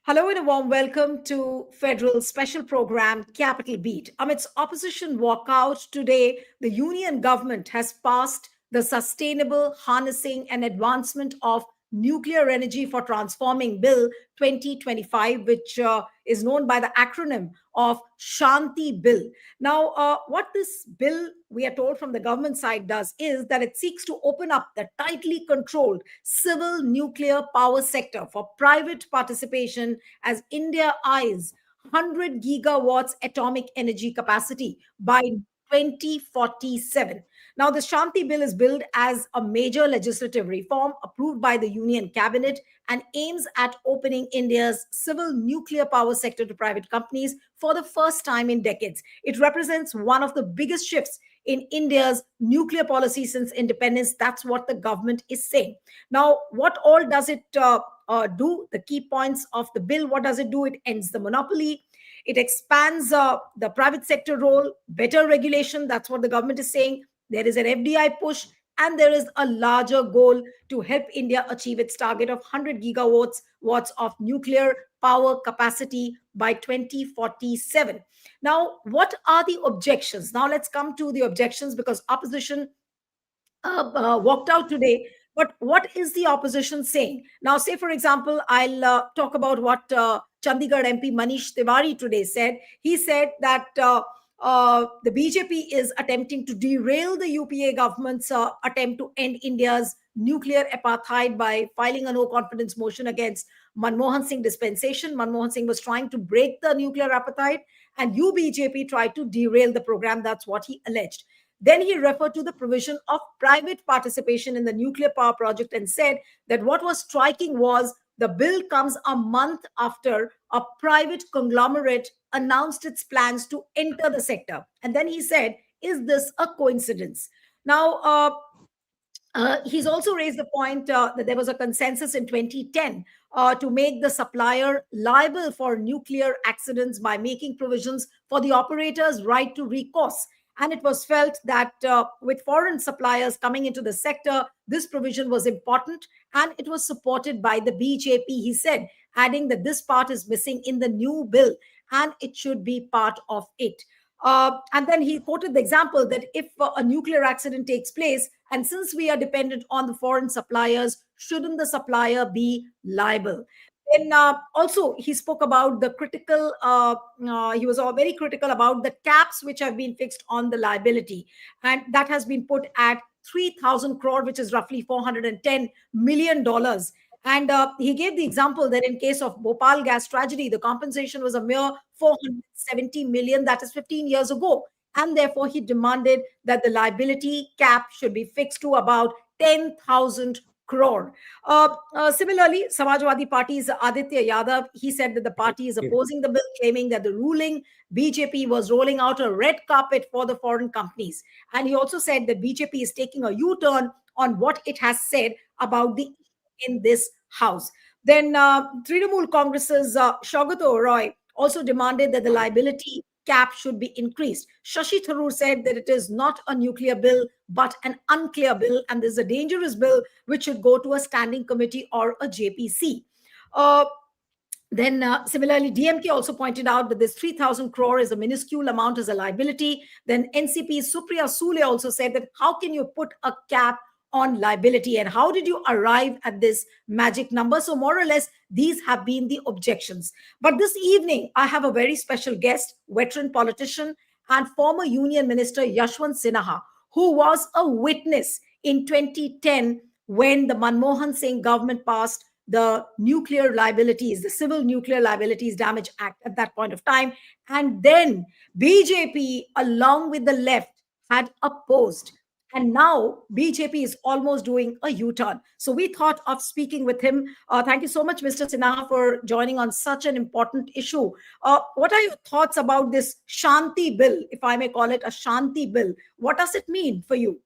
Hello and a warm welcome to Federal Special Program Capital Beat. Amidst opposition walkout today, the union government has passed the Sustainable Harnessing and Advancement of Nuclear Energy for Transforming Bill 2025, which is known by the acronym of Shanti Bill. Now, what this bill, we are told from the government side, does is that it seeks to open up the tightly controlled civil nuclear power sector for private participation as India eyes 100 gigawatts atomic energy capacity by 2047. Now, the Shanti Bill is billed as a major legislative reform approved by the Union Cabinet and aims at opening India's civil nuclear power sector to private companies for the first time in decades. It represents one of the biggest shifts in India's nuclear policy since independence. That's what the government is saying. Now, what all does it do? The key points of the bill: what does it do? It ends the monopoly. It expands the private sector role, better regulation. That's what the government is saying. There is an FDI push, and there is a larger goal to help India achieve its target of 100 gigawatts of nuclear power capacity by 2047. Now, what are the objections? Now, let's come to the objections because opposition walked out today. But what is the opposition saying? Now, say, for example, I'll talk about what Chandigarh MP Manish Tiwari today said. He said that the BJP is attempting to derail the UPA government's attempt to end India's nuclear apartheid by filing a no confidence motion against Manmohan Singh dispensation. Manmohan Singh was trying to break the nuclear apartheid, and BJP tried to derail the program. That's what he alleged. Then he referred to the provision of private participation in the nuclear power project and said that what was striking was the bill comes a month after a private conglomerate announced its plans to enter the sector. And then he said, is this a coincidence? Now, he's also raised the point that there was a consensus in 2010 to make the supplier liable for nuclear accidents by making provisions for the operator's right to recourse. And it was felt that with foreign suppliers coming into the sector, this provision was important and it was supported by the BJP, he said, adding that this part is missing in the new bill and it should be part of it. And then he quoted the example that if a nuclear accident takes place, and since we are dependent on the foreign suppliers, shouldn't the supplier be liable? Then also he spoke about the critical, he was all very critical about the caps which have been fixed on the liability. And that has been put at 3,000 crore, which is roughly $410 million. And he gave the example that in case of Bhopal gas tragedy, the compensation was a mere 470 million, that is 15 years ago. And therefore, he demanded that the liability cap should be fixed to about 10,000 crore. Similarly, Samajwadi Party's Aditya Yadav, he said that the party is opposing the bill, claiming that the ruling BJP was rolling out a red carpet for the foreign companies. And he also said that BJP is taking a U-turn on what it has said about the in this house. Then Trinamool Congress's Shaugato Roy also demanded that the liability cap should be increased. Shashi Tharoor said that it is not a nuclear bill, but an unclear bill, and this is a dangerous bill which should go to a standing committee or a JPC. Then similarly, DMK also pointed out that this 3,000 crore is a minuscule amount as a liability. Then NCP's Supriya Sule also said that how can you put a cap on liability and how did you arrive at this magic number? So more or less, these have been the objections. But this evening, I have a very special guest, veteran politician and former Union Minister Yashwant Sinha, who was a witness in 2010 when the Manmohan Singh government passed the nuclear liabilities, the Civil Nuclear Liabilities Damage Act at that point of time. And then BJP, along with the left, had opposed. And now BJP is almost doing a U-turn. So we thought of speaking with him. Thank you so much, Mr. Sinha, for joining on such an important issue. What are your thoughts about this Shanti Bill, if I may call it a Shanti Bill? What does it mean for you?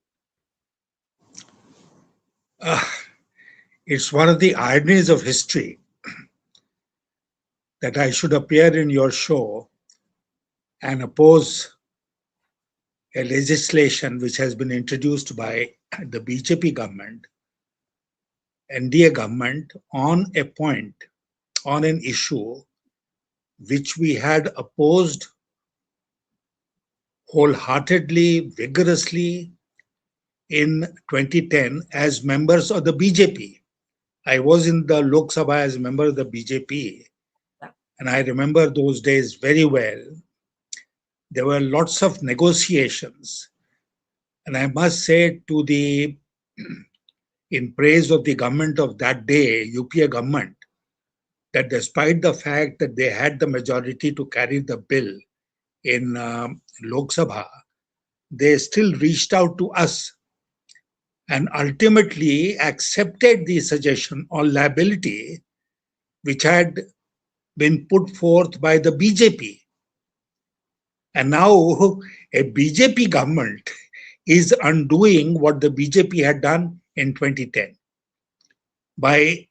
It's one of the ironies of history that I should appear in your show and oppose a legislation which has been introduced by the BJP government, NDA government, on a point on an issue which we had opposed wholeheartedly, vigorously in 2010 as members of the BJP. I was in the Lok Sabha as a member of the BJP, Yeah. and I remember those days very well. There were lots of negotiations, and I must say to the in praise of the government of that day, UPA government, that despite the fact that they had the majority to carry the bill in Lok Sabha, they still reached out to us and ultimately accepted the suggestion on liability which had been put forth by the BJP. And now a BJP government is undoing what the BJP had done in 2010 by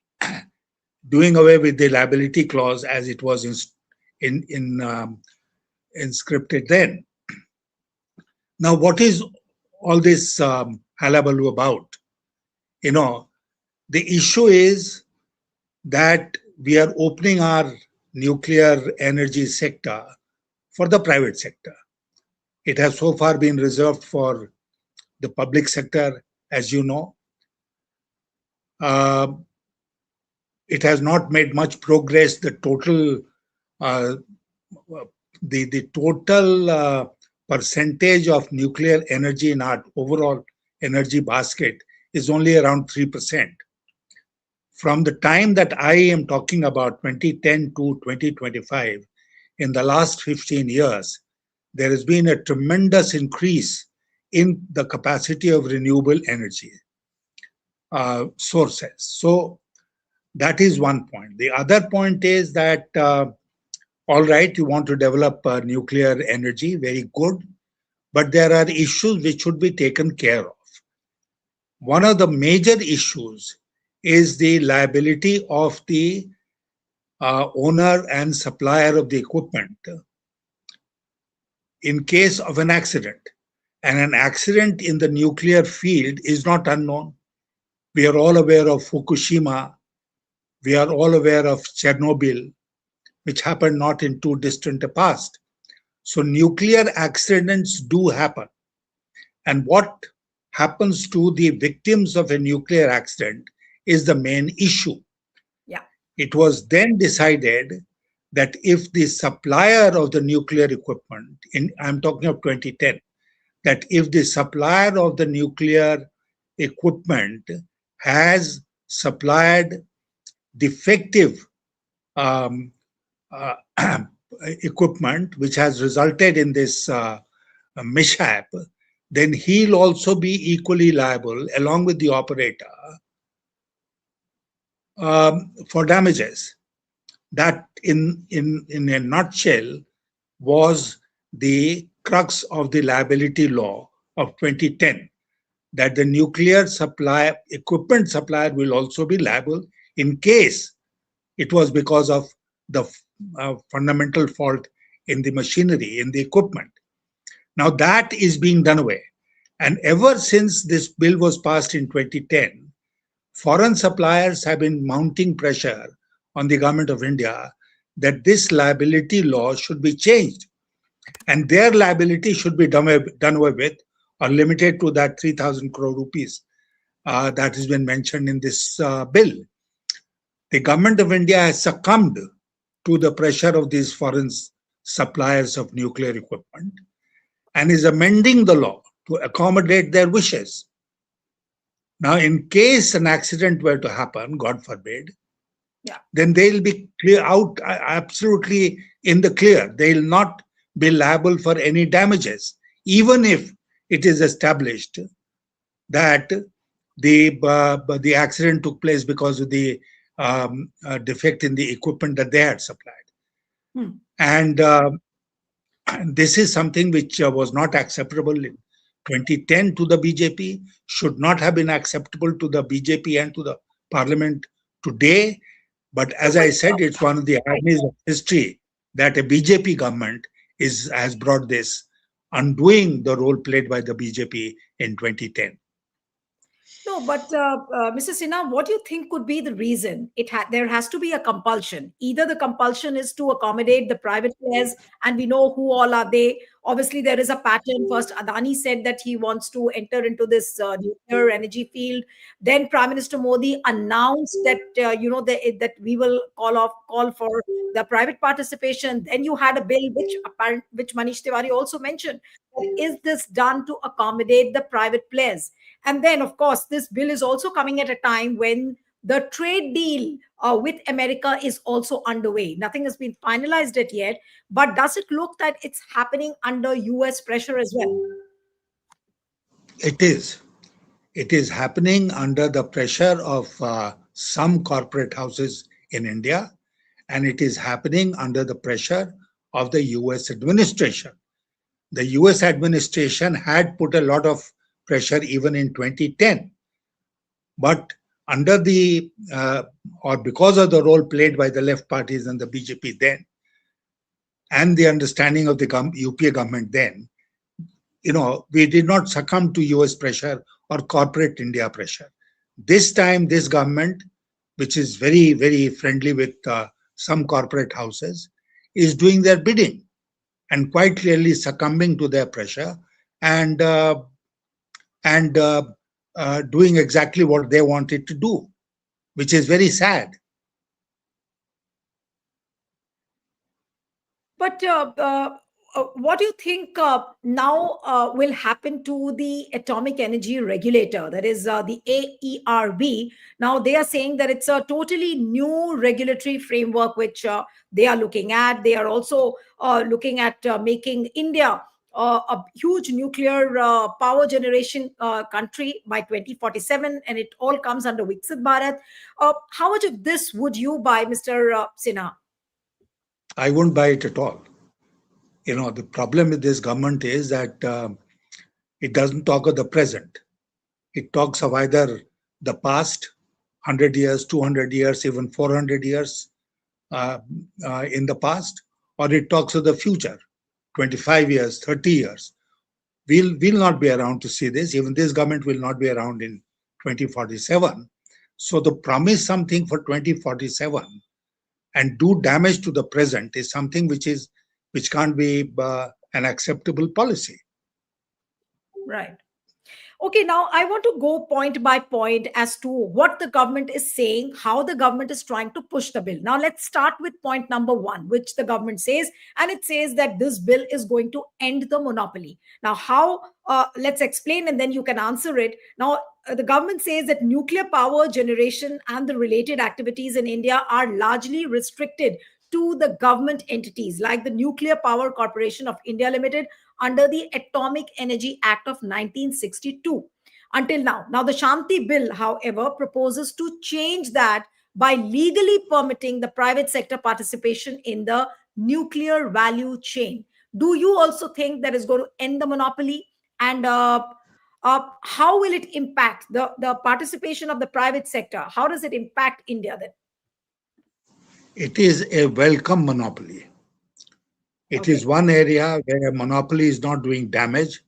doing away with the liability clause as it was inscripted then. Now, what is all this hullabaloo about? You know, the issue is that we are opening our nuclear energy sector for the private sector. It has so far been reserved for the public sector, as you know. Uh, it has not made much progress. Uh, the total percentage of nuclear energy in our overall energy basket is only around 3%. From the time that I am talking about 2010 to 2025, in the last 15 years, there has been a tremendous increase in the capacity of renewable energy sources. So that is one point. The other point is that, all right, you want to develop nuclear energy, very good, but there are issues which should be taken care of. One of the major issues is the liability of the owner and supplier of the equipment in case of an accident. And an accident in the nuclear field is not unknown. We are all aware of Fukushima. We are all aware of Chernobyl, which happened not in too distant a past. So nuclear accidents do happen. And what happens to the victims of a nuclear accident is the main issue. Yeah. It was then decided that if the supplier of the nuclear equipment, I'm talking of 2010, that if the supplier of the nuclear equipment has supplied defective um, uh, equipment which has resulted in this mishap, then he'll also be equally liable along with the operator for damages. That, in a nutshell, was the crux of the liability law of 2010, that the nuclear supply equipment supplier will also be liable in case it was because of the fundamental fault in the machinery, in the equipment. Now that is being done away. And ever since this bill was passed in 2010, foreign suppliers have been mounting pressure on the government of India that this liability law should be changed and their liability should be done away with or limited to that 3,000 crore rupees that has been mentioned in this bill. The government of India has succumbed to the pressure of these foreign suppliers of nuclear equipment and is amending the law to accommodate their wishes. Now, in case an accident were to happen, God forbid, Yeah. then they'll be clear out absolutely in the clear. They'll not be liable for any damages, even if it is established that the accident took place because of the defect in the equipment that they had supplied. Hmm. And this is something which was not acceptable in 2010 to the BJP, should not have been acceptable to the BJP and to the parliament today. But as I said, it's one of the ironies of history that a BJP government has brought this, undoing the role played by the BJP in 2010. No, but Mr. Sinha, what do you think could be the reason? There has to be a compulsion. Either the compulsion is to accommodate the private players, and we know who all are they. Obviously, there is a pattern. First, Adani said that he wants to enter into this nuclear energy field. Then, Prime Minister Modi announced that that we will call for the private participation. Then you had a bill which Manish Tiwari also mentioned. Is this done to accommodate the private players? And then, of course, this bill is also coming at a time when the trade deal with America is also underway. Nothing has been finalized yet, but does it look that it's happening under US pressure as well? It is. It is happening under the pressure of some corporate houses in India, and it is happening under the pressure of the US administration. The US administration had put a lot of pressure even in 2010, but under the or because of the role played by the left parties and the BJP then, and the understanding of the UPA government then, we did not succumb to US pressure or corporate India pressure. This time, this government, which is very, very friendly with some corporate houses, is doing their bidding and quite clearly succumbing to their pressure and doing exactly what they wanted to do, which is very sad. But what do you think now will happen to the atomic energy regulator, that is the AERB? Now they are saying that it's a totally new regulatory framework which they are looking at. They are also looking at making India a huge nuclear power generation country by 2047, and it all comes under Viksit Bharat. How much of this would you buy, Mr. Sinha? I won't buy it at all. The problem with this government is that it doesn't talk of the present. It talks of either the past, 100 years, 200 years, even 400 years in the past, or it talks of the future, 25 years, 30 years. We'll not be around to see this. Even this government will not be around in 2047. So to promise something for 2047 and do damage to the present is something which can't be an acceptable policy. Right. Okay, now I want to go point by point as to what the government is saying, how the government is trying to push the bill. Now, let's start with point number one, which the government says, and it says that this bill is going to end the monopoly. Now, how? Let's explain and then you can answer it. Now, the government says that nuclear power generation and the related activities in India are largely restricted to the government entities like the Nuclear Power Corporation of India Limited under the Atomic Energy Act of 1962 until now. Now, the Shanti Bill, however, proposes to change that by legally permitting the private sector participation in the nuclear value chain. Do you also think that is going to end the monopoly? And how will it impact the participation of the private sector? How does it impact India then? It is a welcome monopoly. It Okay. is one area where monopoly is not doing damage.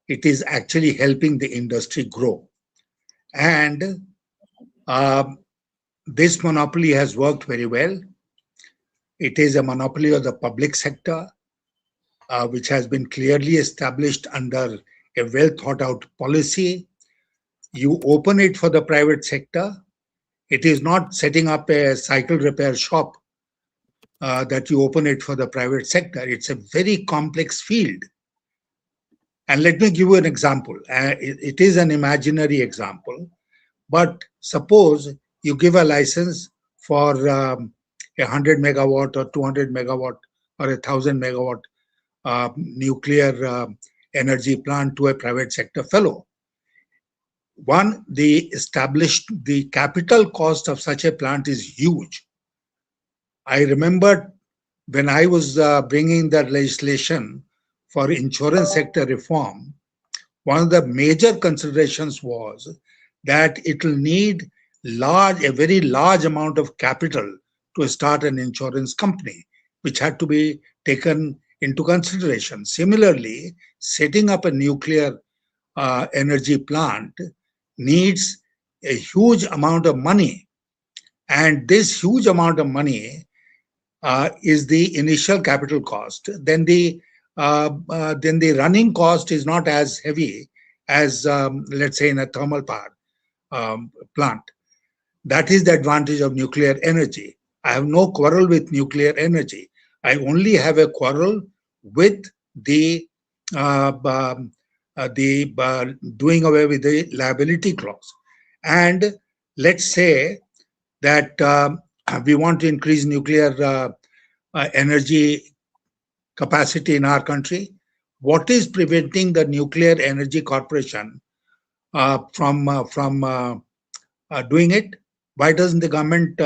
It is actually helping the industry grow. And um, this monopoly has worked very well. It is a monopoly of the public sector, which has been clearly established under a well thought out policy. You open it for the private sector. It is not setting up a cycle repair shop that you open it for the private sector. It's a very complex field. And let me give you an example. It is an imaginary example, but suppose you give a license for 100 megawatt or 200 megawatt or 1,000 megawatt nuclear energy plant to a private sector fellow. One, the capital cost of such a plant is huge. I remember when I was bringing the legislation for insurance sector reform, one of the major considerations was that it will need a very large amount of capital to start an insurance company, which had to be taken into consideration. Similarly, setting up a nuclear energy plant needs a huge amount of money, and this huge amount of money is the initial capital cost. Then the running cost is not as heavy as, let's say, in a thermal power plant. That is the advantage of nuclear energy. I have no quarrel with nuclear energy. I only have a quarrel with the doing away with the liability clause. And let's say that we want to increase nuclear energy capacity in our country. What is preventing the Nuclear Energy Corporation from doing it? Why doesn't the government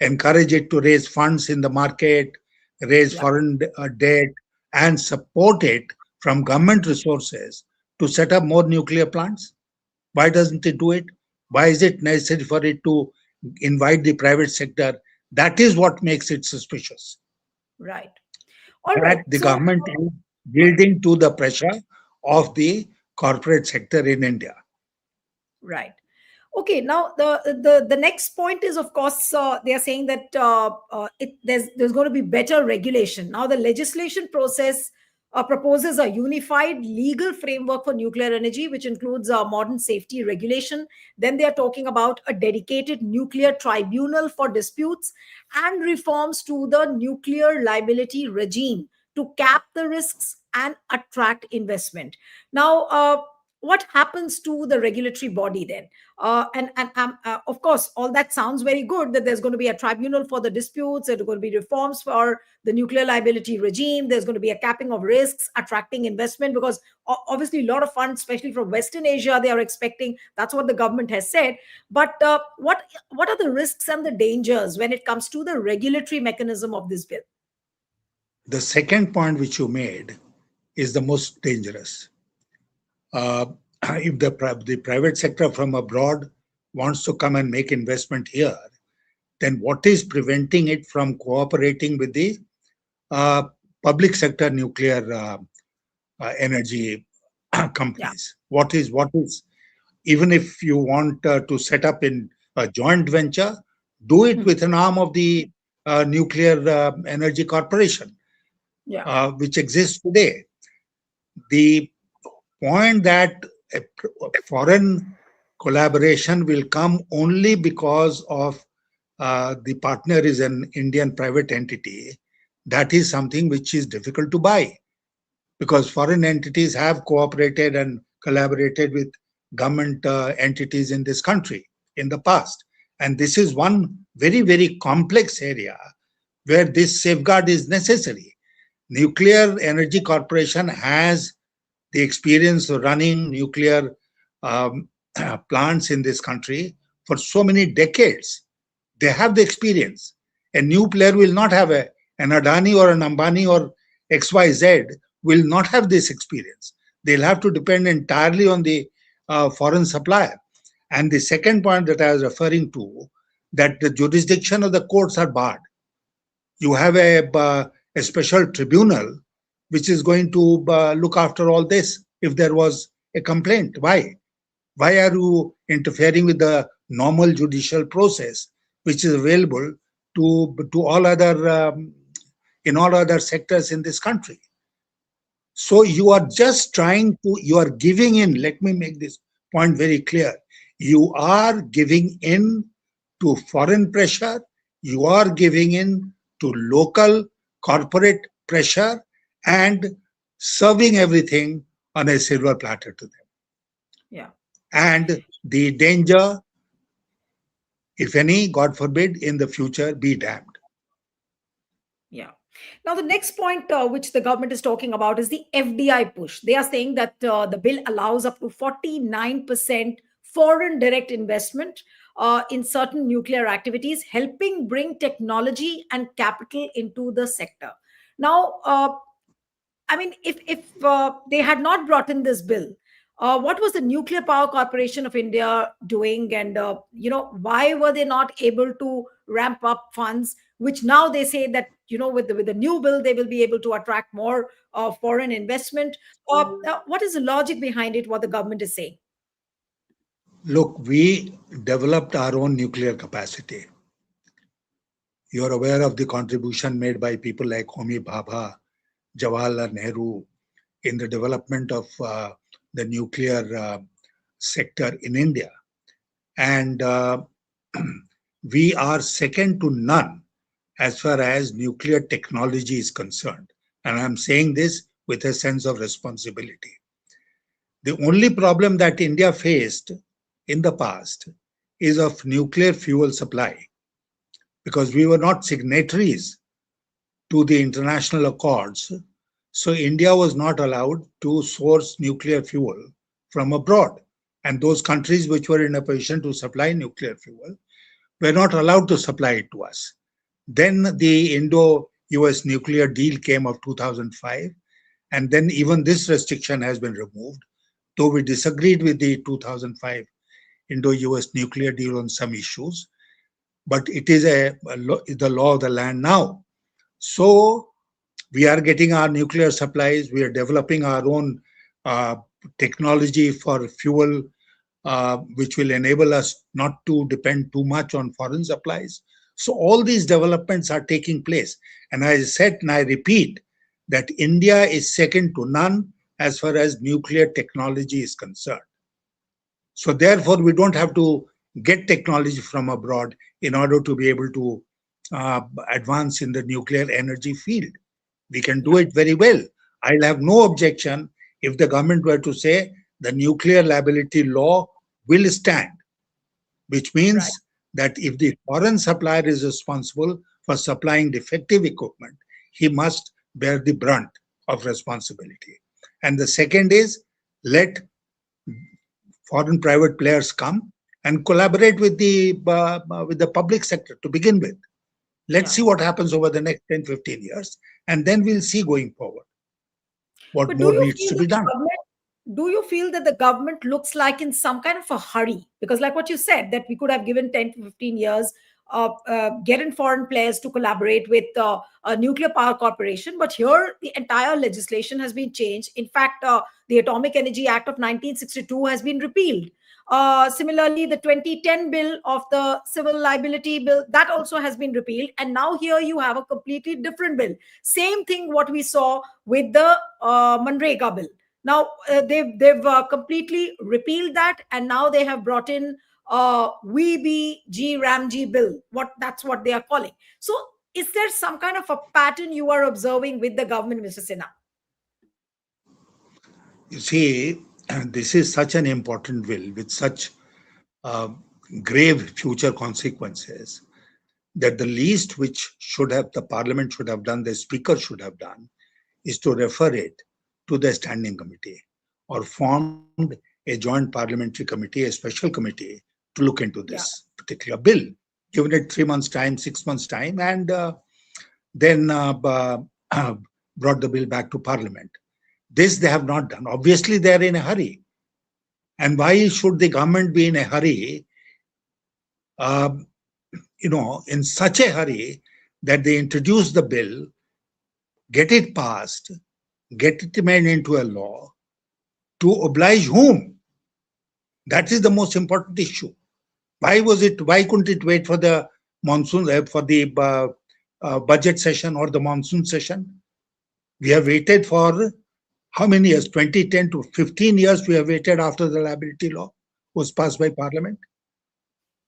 encourage it to raise funds in the market, raise Yeah. foreign debt, and support it from government resources to set up more nuclear plants? Why doesn't it do it? Why is it necessary for it to invite the private sector? That is what makes it suspicious. Right. All That right. the So, government is yielding to the pressure of the corporate sector in India. right. Okay, now the next point is, of course, they are saying that there's going to be better regulation. Now, the legislation process proposes a unified legal framework for nuclear energy, which includes modern safety regulation. Then they are talking about a dedicated nuclear tribunal for disputes and reforms to the nuclear liability regime to cap the risks and attract investment. Now, what happens to the regulatory body then? Of course, all that sounds very good, that there's going to be a tribunal for the disputes, there's going to be reforms for the nuclear liability regime, there's going to be a capping of risks, attracting investment, because obviously a lot of funds, especially from Western Asia, they are expecting. That's what the government has said. But what are the risks and the dangers when it comes to the regulatory mechanism of this bill? The second point which you made is the most dangerous. Uh, if the private sector from abroad wants to come and make investment here, then what is preventing it from cooperating with the uh, public sector nuclear energy Yeah. companies? What is even if you want to set up in a joint venture, do it Hmm. with an arm of the nuclear energy corporation, Yeah. which exists today. The point that a foreign collaboration will come only because of the partner is an Indian private entity, that is something which is difficult to buy, because foreign entities have cooperated and collaborated with government entities in this country in the past. And this is one very, very complex area where this safeguard is necessary. Nuclear Energy Corporation has the experience of running nuclear um, plants in this country for so many decades. They have the experience. A new player will not have an Adani or an Ambani or XYZ will not have this experience. They'll have to depend entirely on the foreign supplier. And the second point that I was referring to, that the jurisdiction of the courts are barred. You have a special tribunal which is going to look after all this if there was a complaint. Why? Why are you interfering with the normal judicial process which is available to all other in all other sectors in this country? So you are just trying to, you are giving in. Let me make this point very clear. You are giving in to foreign pressure, you are giving in to local corporate pressure, and serving everything on a silver platter to them. Yeah. And the danger, if any, God forbid, in the future, be damned. Yeah. Now, the next point which the government is talking about is the FDI push. They are saying that the bill allows up to 49% foreign direct investment in certain nuclear activities, helping bring technology and capital into the sector. Now, I mean, if they had not brought in this bill, what was the Nuclear Power Corporation of India doing, and why were they not able to ramp up funds? Which now they say that with the new bill they will be able to attract more foreign investment. What is the logic behind it? What the government is saying? Look, we developed our own nuclear capacity. You're aware of the contribution made by people like Homi Bhabha, Jawaharlal Nehru in the development of the nuclear sector in India. And we are second to none as far as nuclear technology is concerned. And I'm saying this with a sense of responsibility. The only problem that India faced in the past is of nuclear fuel supply because we were not signatories to the international accords. So India was not allowed to source nuclear fuel from abroad. And those countries which were in a position to supply nuclear fuel were not allowed to supply it to us. Then the Indo US nuclear deal came of 2005, and then even this restriction has been removed, though we disagreed with the 2005 Indo US nuclear deal on some issues. But it is the law of the land now. So we are getting our nuclear supplies, we are developing our own uh, technology for fuel, which will enable us not to depend too much on foreign supplies. So all these developments are taking place. And I said, and I repeat, that India is second to none as far as nuclear technology is concerned. So therefore, we don't have to get technology from abroad in order to be able to advance in the nuclear energy field. We can do Yeah, it very well. I'll have no objection if the government were to say the nuclear liability law will stand, which right. means that if the foreign supplier is responsible for supplying defective equipment, he must bear the brunt of responsibility. And the second is let foreign private players come and collaborate with the public sector to begin with. Let's Yeah. see what happens over the next 10, 15 years, and then we'll see going forward what But do more you needs feel to that be the done. government do you feel that the government looks like in some kind of a hurry? Because, like what you said, that we could have given 10 to 15 years, getting foreign players to collaborate with a nuclear power corporation. But here, the entire legislation has been changed. In fact, the Atomic Energy Act of 1962 has been repealed. Similarly, the 2010 bill of the civil liability bill that also has been repealed, and now here you have a completely different bill. Same thing what we saw with the Manrega bill. Now they've completely repealed that, and now they have brought in VBG Ramji bill. What they are calling. So, is there some kind of a pattern you are observing with the government, Mr. Sinha? You see, this is such an important bill with such uh, grave future consequences that the least which should have the parliament should have done, the speaker should have done, is to refer it to the standing committee or formed a joint parliamentary committee, a special committee to look into Yeah, this particular bill, given it 3 months' time, 6 months' time, and then brought the bill back to parliament. This they have not done. Obviously, they are in a hurry. And why should the government be in a hurry? Uh, in such a hurry that they introduce the bill, get it passed, get it made into a law to oblige whom? That is the most important issue. Why couldn't it wait for the monsoon, for the budget session or the monsoon session? We have waited for how many years? 2010 to 15 years we have waited after the liability law was passed by parliament.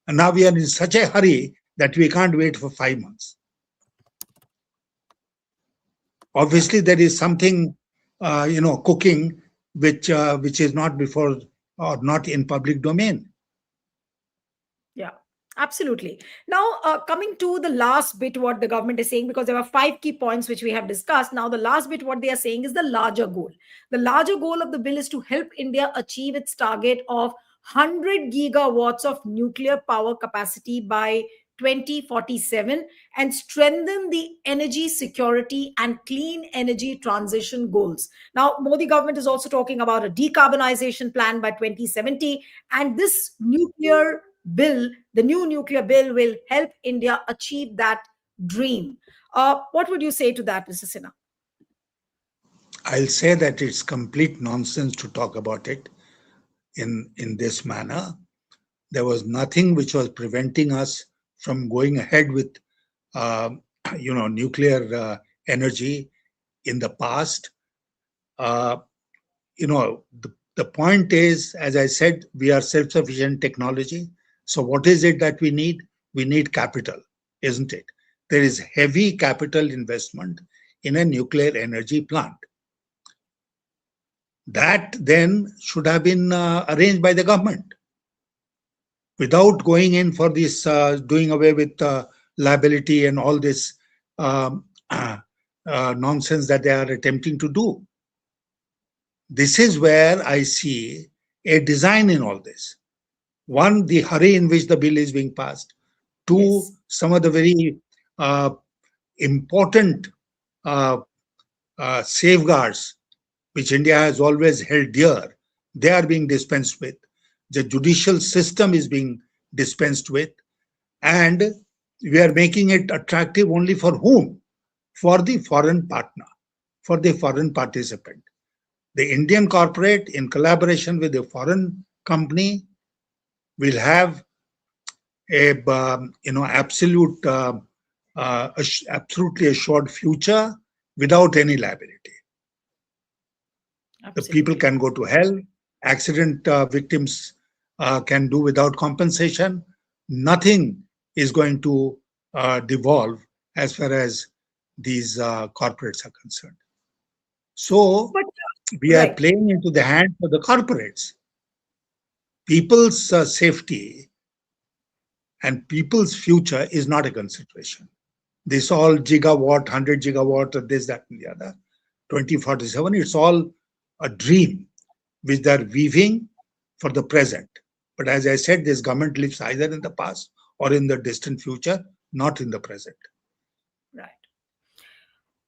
And now we are in such a hurry that we can't wait for 5 months. yeah. Obviously, there is something, cooking which is not before or not in public domain. Yeah, absolutely. Now, coming to the last bit, what the government is saying, because there are five key points which we have discussed. Now, the last bit, what they are saying is the larger goal. The larger goal of the bill is to help India achieve its target of 100 gigawatts of nuclear power capacity by 2047 and strengthen the energy security and clean energy transition goals. Now, Modi government is also talking about a decarbonization plan by 2070, and this nuclear bill, the new nuclear bill, will help India achieve that dream. What would you say to that, Mr. Sinha? I'll say that it's complete nonsense to talk about it in this manner. There was nothing which was preventing us from going ahead with, uh, nuclear energy in the past. Uh, the point is, as I said, we are self-sufficient technology. So what is it that we need? We need capital, isn't it? There is heavy capital investment in a nuclear energy plant. That then should have been arranged by the government without going in for this doing away with liability and all this um, nonsense that they are attempting to do. This is where I see a design in all this. One, the hurry in which the bill is being passed. Two, Yes. some of the very uh, important uh, safeguards which India has always held dear, they are being dispensed with. The judicial system is being dispensed with. And we are making it attractive only for whom? For the foreign partner, for the foreign participant. The Indian corporate, in collaboration with the foreign company, will have a absolutely assured future without any liability. The people Absolutely. can go to hell. Accident victims can do without compensation. Nothing is going to devolve as far as these corporates are concerned. So But we are right. playing into the hands of the corporates. People's safety and people's future is not a consideration. This all gigawatt, 100 gigawatt, or this, that, and the other, 2047, it's all a dream which they're weaving for the present. But as I said, this government lives either in the past or in the distant future, not in the present. Right.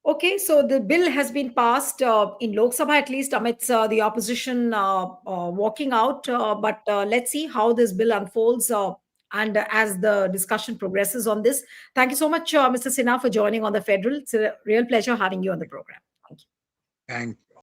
Okay, so the bill has been passed in Lok Sabha, at least amidst the opposition walking out. But let's see how this bill unfolds and as the discussion progresses on this. Thank you so much, Mr. Sinha, for joining on the Federal. It's a real pleasure having you on the program. Thank you. Thank